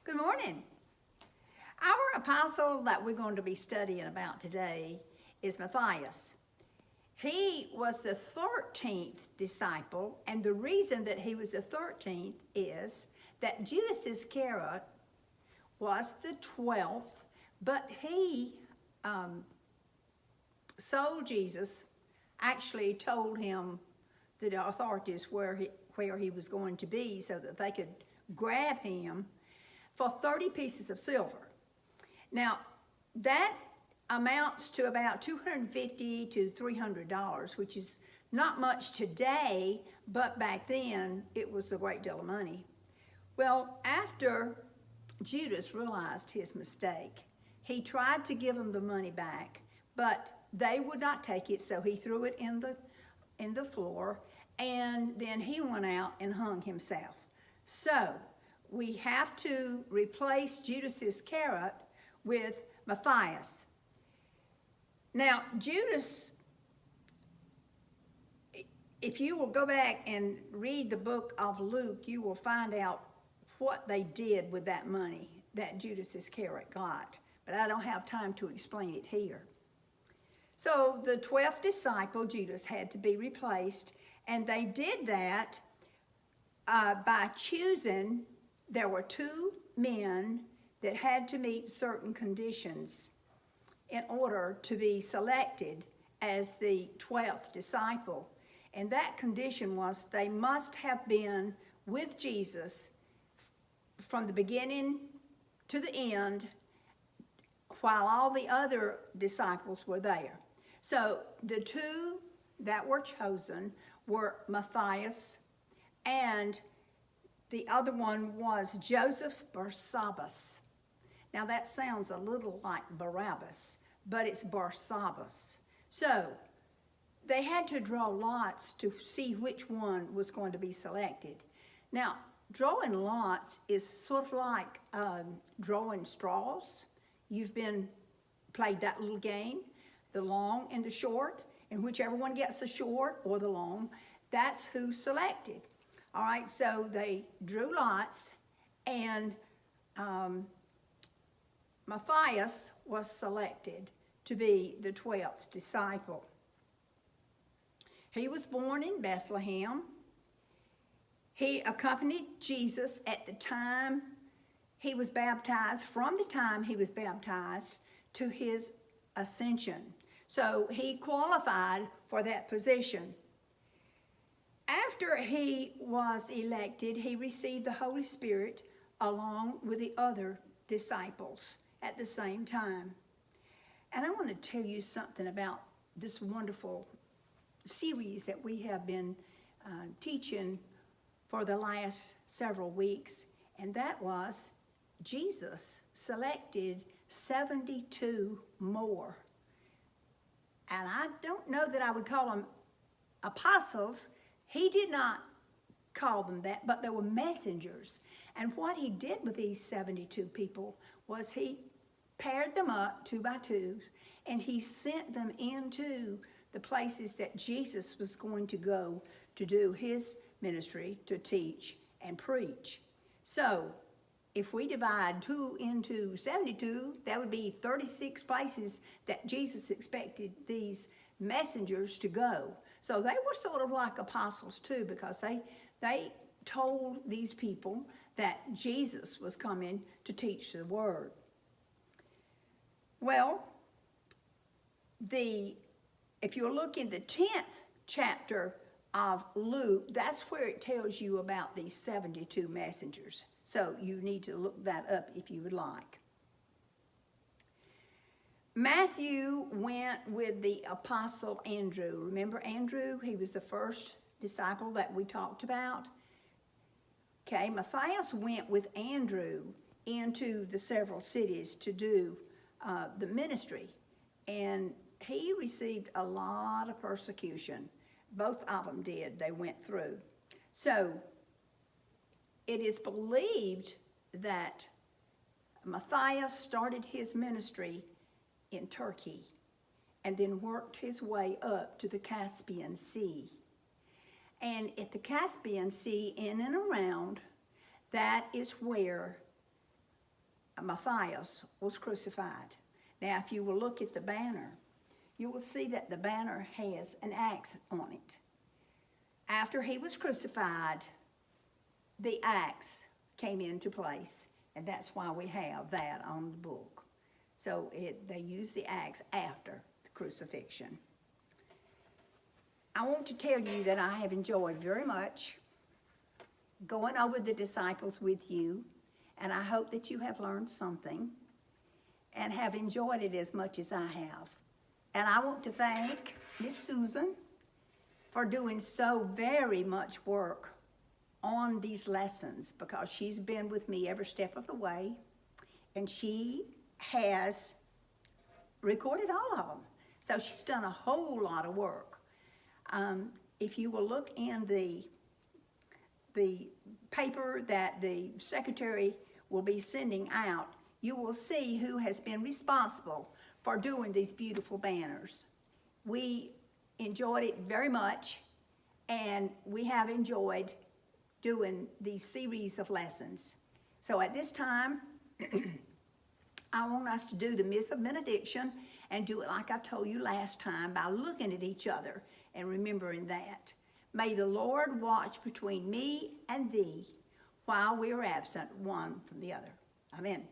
Good morning. Our apostle that we're going to be studying about today is Matthias. He was the 13th disciple, and the reason that he was the 13th is that Judas Iscariot was the 12th, but he sold Jesus, actually told him the authorities where he was going to be so that they could grab him for 30 pieces of silver. Now, that amounts to about $250 to $300, which is not much today, but back then it was a great deal of money. Well, after Judas realized his mistake, he tried to give them the money back, but they would not take it, so he threw it in the floor, and then he went out and hung himself. So we have to replace Judas Iscariot with Matthias. Now, Judas, if you will go back and read the book of Luke, you will find out what they did with that money that Judas Iscariot got. But I don't have time to explain it here. So the 12th disciple, Judas, had to be replaced, and they did that by choosing. There were two men that had to meet certain conditions in order to be selected as the 12th disciple. And that condition was they must have been with Jesus from the beginning to the end while all the other disciples were there. So the two that were chosen were Matthias, and the other one was Joseph Barsabbas. Now that sounds a little like Barabbas, but it's Barsabbas. So they had to draw lots to see which one was going to be selected. Now, drawing lots is sort of like drawing straws. You've played that little game, the long and the short, and whichever one gets the short or the long, that's who's selected. All right, so they drew lots, and Matthias was selected to be the 12th disciple. He was born in Bethlehem. He accompanied Jesus at the time he was baptized, from the time he was baptized to his ascension. So he qualified for that position. After he was elected, he received the Holy Spirit along with the other disciples at the same time. And I want to tell you something about this wonderful series that we have been teaching for the last several weeks, and that was Jesus selected 72 more. And I don't know that I would call them apostles. He did not call them that, but they were messengers. And what he did with these 72 people was he paired them up 2 by 2s, and he sent them into the places that Jesus was going to go to do his ministry, to teach and preach. So if we divide 2 into 72, that would be 36 places that Jesus expected these messengers to go. So they were sort of like apostles too, because they told these people that Jesus was coming to teach the word. Well, if you look in the 10th chapter of Luke, that's where it tells you about these 72 messengers. So you need to look that up if you would like. Matthew went with the apostle Andrew. Remember Andrew? He was the first disciple that we talked about. Okay, Matthias went with Andrew into the several cities to do the ministry. And he received a lot of persecution. Both of them did. They went through. So it is believed that Matthias started his ministry in Turkey and then worked his way up to the Caspian Sea. And at the Caspian Sea, in and around, that is where Matthias was crucified. Now, if you will look at the banner, you will see that the banner has an axe on it. After he was crucified, the axe came into place, and that's why we have that on the book. So they used the axe after the crucifixion. I want to tell you that I have enjoyed very much going over the disciples with you, and I hope that you have learned something and have enjoyed it as much as I have. And I want to thank Miss Susan for doing so very much work on these lessons, because she's been with me every step of the way, and she has recorded all of them. So she's done a whole lot of work. If you will look in the paper that the secretary will be sending out, you will see who has been responsible for doing these beautiful banners. We enjoyed it very much, and we have enjoyed doing these series of lessons. So at this time, I want us to do the Mitzvah benediction and do it like I told you last time, by looking at each other and remembering that. May the Lord watch between me and thee while we are absent one from the other. Amen.